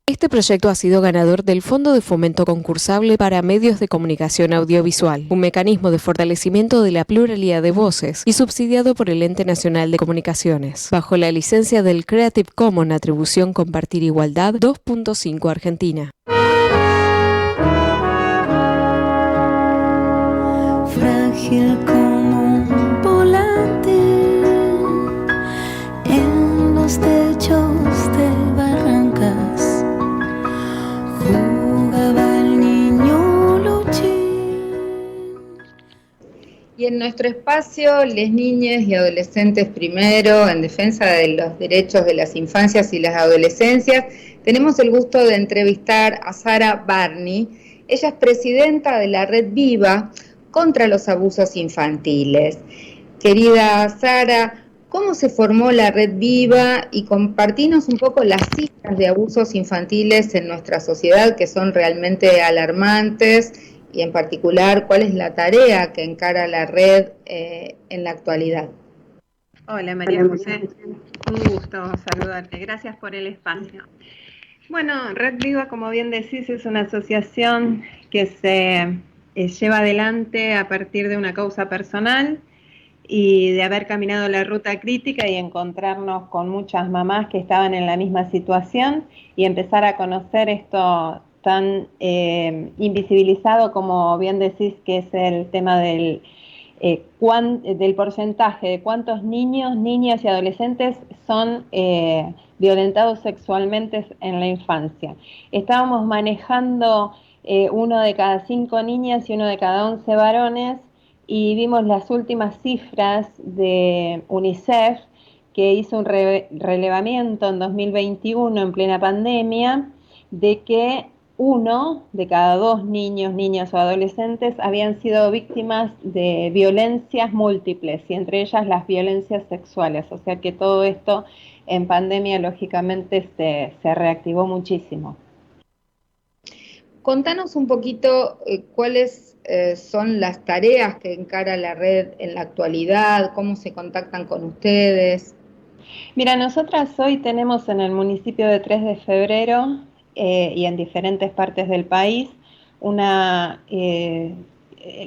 Este proyecto ha sido ganador del Fondo de Fomento Concursable para Medios de Comunicación Audiovisual, un mecanismo de fortalecimiento de la pluralidad de voces y subsidiado por el Ente Nacional de Comunicaciones, bajo la licencia del Creative Commons Atribución Compartir Igualdad 2.5 Argentina. Frágil como un volante en los techos de barrancas, jugaba el niño Luchín. Y en nuestro espacio, les niñas y adolescentes primero, en defensa de los derechos de las infancias y las adolescencias, tenemos el gusto de entrevistar a Sara Barney. Ella es presidenta de la Red Viva contra los abusos infantiles. Querida Sara, ¿cómo se formó la Red Viva? Y compartinos un poco las cifras de abusos infantiles en nuestra sociedad, que son realmente alarmantes, y en particular, ¿cuál es la tarea que encara la red en la actualidad? Hola María José, un gusto saludarte, gracias por el espacio. Bueno, Red Viva, como bien decís, es una asociación que se lleva adelante a partir de una causa personal y de haber caminado la ruta crítica y encontrarnos con muchas mamás que estaban en la misma situación y empezar a conocer esto tan invisibilizado, como bien decís, que es el tema del porcentaje de cuántos niños, niñas y adolescentes son violentados sexualmente en la infancia. Estábamos manejando 1 de cada 5 niñas y 1 de cada 11 varones, y vimos las últimas cifras de UNICEF, que hizo un relevamiento en 2021, en plena pandemia, de que 1 de cada 2 niños, niñas o adolescentes habían sido víctimas de violencias múltiples, y entre ellas las violencias sexuales. O sea que todo esto en pandemia lógicamente se reactivó muchísimo. Contanos un poquito cuáles son las tareas que encara la red en la actualidad, cómo se contactan con ustedes. Mira, nosotras hoy tenemos en el municipio de 3 de Febrero y en diferentes partes del país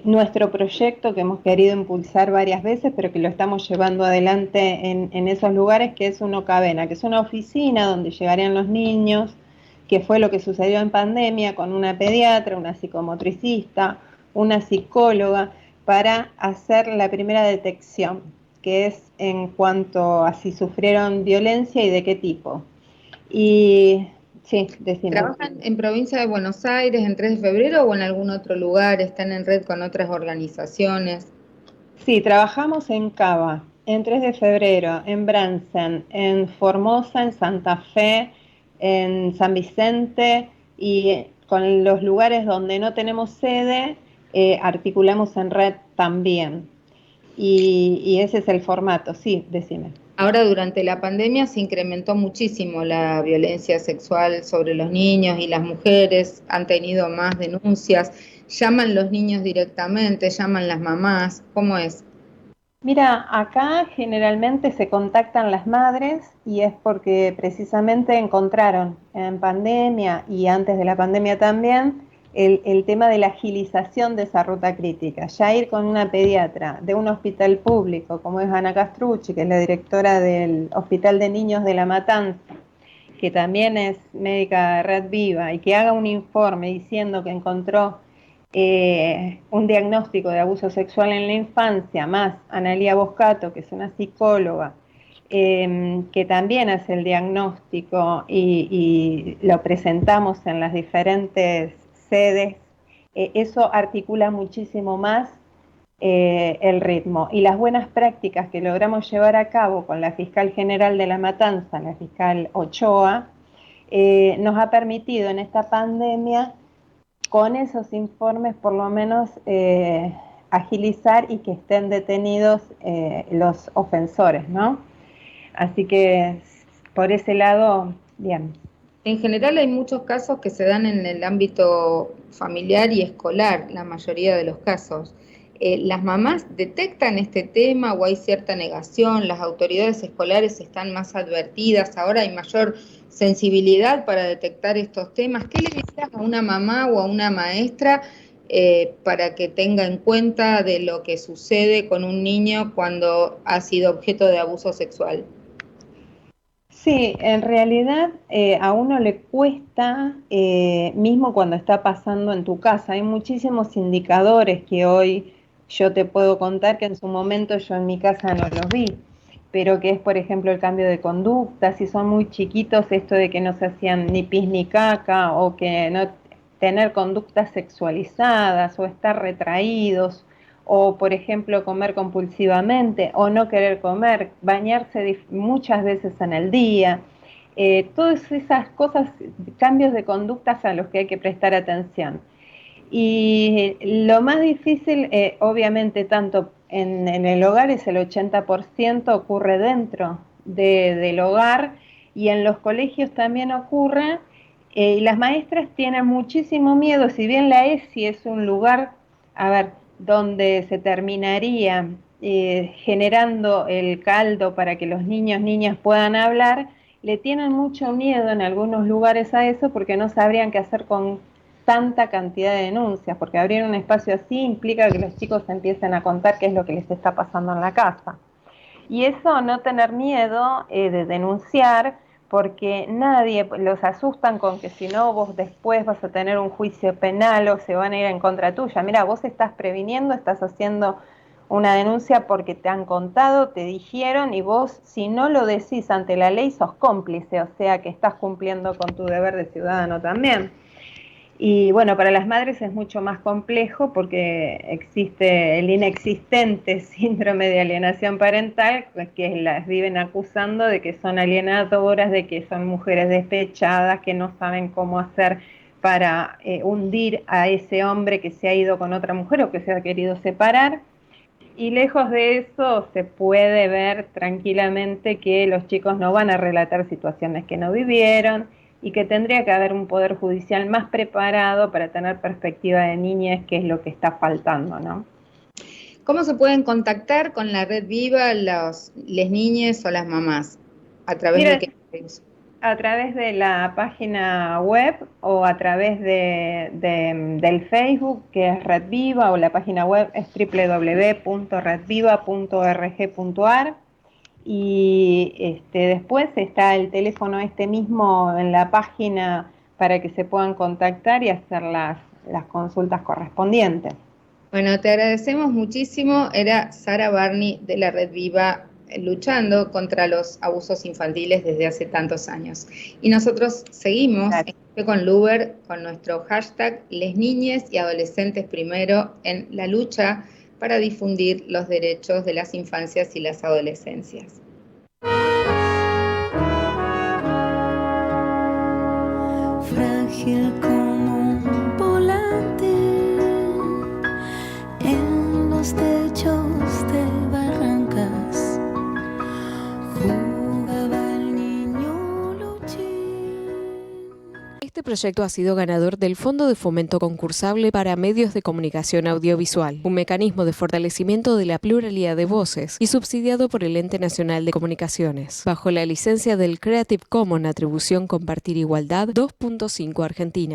nuestro proyecto que hemos querido impulsar varias veces, pero que lo estamos llevando adelante en esos lugares, que es UNOCABENA, que es una oficina donde llegarían los niños, que fue lo que sucedió en pandemia, con una pediatra, una psicomotricista, una psicóloga, para hacer la primera detección, que es en cuanto a si sufrieron violencia y de qué tipo. Y sí, decime. ¿Trabajan en provincia de Buenos Aires, en 3 de febrero, o en algún otro lugar? ¿Están en red con otras organizaciones? Sí, trabajamos en Cava, en 3 de febrero, en Bransen, en Formosa, en Santa Fe, en San Vicente, y con los lugares donde no tenemos sede, articulamos en red también. Y ese es el formato, sí, decime. Ahora, durante la pandemia se incrementó muchísimo la violencia sexual sobre los niños y las mujeres, han tenido más denuncias. ¿Llaman los niños directamente? ¿Llaman las mamás? ¿Cómo es? Mira, acá generalmente se contactan las madres, y es porque precisamente encontraron en pandemia y antes de la pandemia también el tema de la agilización de esa ruta crítica. Ya ir con una pediatra de un hospital público, como es Ana Castrucci, que es la directora del Hospital de Niños de La Matanza, que también es médica de Red Viva, y que haga un informe diciendo que encontró un diagnóstico de abuso sexual en la infancia, más Analía Boscato, que es una psicóloga, que también hace el diagnóstico y lo presentamos en las diferentes sedes, eso articula muchísimo más el ritmo. Y las buenas prácticas que logramos llevar a cabo con la fiscal general de La Matanza, la fiscal Ochoa, nos ha permitido en esta pandemia, con esos informes por lo menos, agilizar y que estén detenidos los ofensores, ¿no? Así que por ese lado, bien. En general hay muchos casos que se dan en el ámbito familiar y escolar, la mayoría de los casos. ¿Las mamás detectan este tema o hay cierta negación? ¿Las autoridades escolares están más advertidas? ¿Ahora hay mayor sensibilidad para detectar estos temas. ¿Qué le dirías a una mamá o a una maestra para que tenga en cuenta de lo que sucede con un niño cuando ha sido objeto de abuso sexual? Sí, en realidad a uno le cuesta, mismo cuando está pasando en tu casa. Hay muchísimos indicadores que hoy yo te puedo contar que en su momento yo en mi casa no los vi, pero que es, por ejemplo, el cambio de conducta. Si son muy chiquitos, esto de que no se hacían ni pis ni caca, o que no tener conductas sexualizadas, o estar retraídos, o por ejemplo comer compulsivamente o no querer comer, bañarse muchas veces en el día, todas esas cosas, cambios de conductas a los que hay que prestar atención. Y lo más difícil, obviamente, tanto en el hogar es el 80% ocurre dentro del hogar, y en los colegios también ocurre, y las maestras tienen muchísimo miedo. Si bien la ESI es un lugar, a ver, donde se terminaría generando el caldo para que los niños, niñas puedan hablar, le tienen mucho miedo en algunos lugares a eso, porque no sabrían qué hacer con tanta cantidad de denuncias, porque abrir un espacio así implica que los chicos empiecen a contar qué es lo que les está pasando en la casa. Y eso, no tener miedo de denunciar, porque nadie, los asustan con que si no vos después vas a tener un juicio penal o se van a ir en contra tuya. Mira, vos estás previniendo, estás haciendo una denuncia porque te han contado, te dijeron, y vos, si no lo decís ante la ley, sos cómplice, o sea que estás cumpliendo con tu deber de ciudadano también. Y bueno, para las madres es mucho más complejo porque existe el inexistente síndrome de alienación parental, que las viven acusando de que son alienadoras, de que son mujeres despechadas, que no saben cómo hacer para hundir a ese hombre que se ha ido con otra mujer o que se ha querido separar. Y lejos de eso, se puede ver tranquilamente que los chicos no van a relatar situaciones que no vivieron, y que tendría que haber un poder judicial más preparado para tener perspectiva de niñez, que es lo que está faltando, ¿no? ¿Cómo se pueden contactar con la Red Viva las niñas o las mamás? ¿A través de Mira, qué? a través de la página web o a través del Facebook, que es Red Viva, o la página web es www.redviva.org.ar. Y después está el teléfono mismo en la página para que se puedan contactar y hacer las consultas correspondientes. Bueno, te agradecemos muchísimo. Era Sara Barney de la Red Viva luchando contra los abusos infantiles desde hace tantos años. Y nosotros seguimos con Luber con nuestro hashtag Les Niñes y Adolescentes Primero en la lucha para difundir los derechos de las infancias y las adolescencias. Frágil como un volante en los techos de barrancas, jugaba el niño Luchín. Este proyecto ha sido ganador del Fondo de Fomento Concursable para Medios de Comunicación Audiovisual, un mecanismo de fortalecimiento de la pluralidad de voces y subsidiado por el Ente Nacional de Comunicaciones, bajo la licencia del Creative Commons Atribución Compartir Igualdad 2.5 Argentina.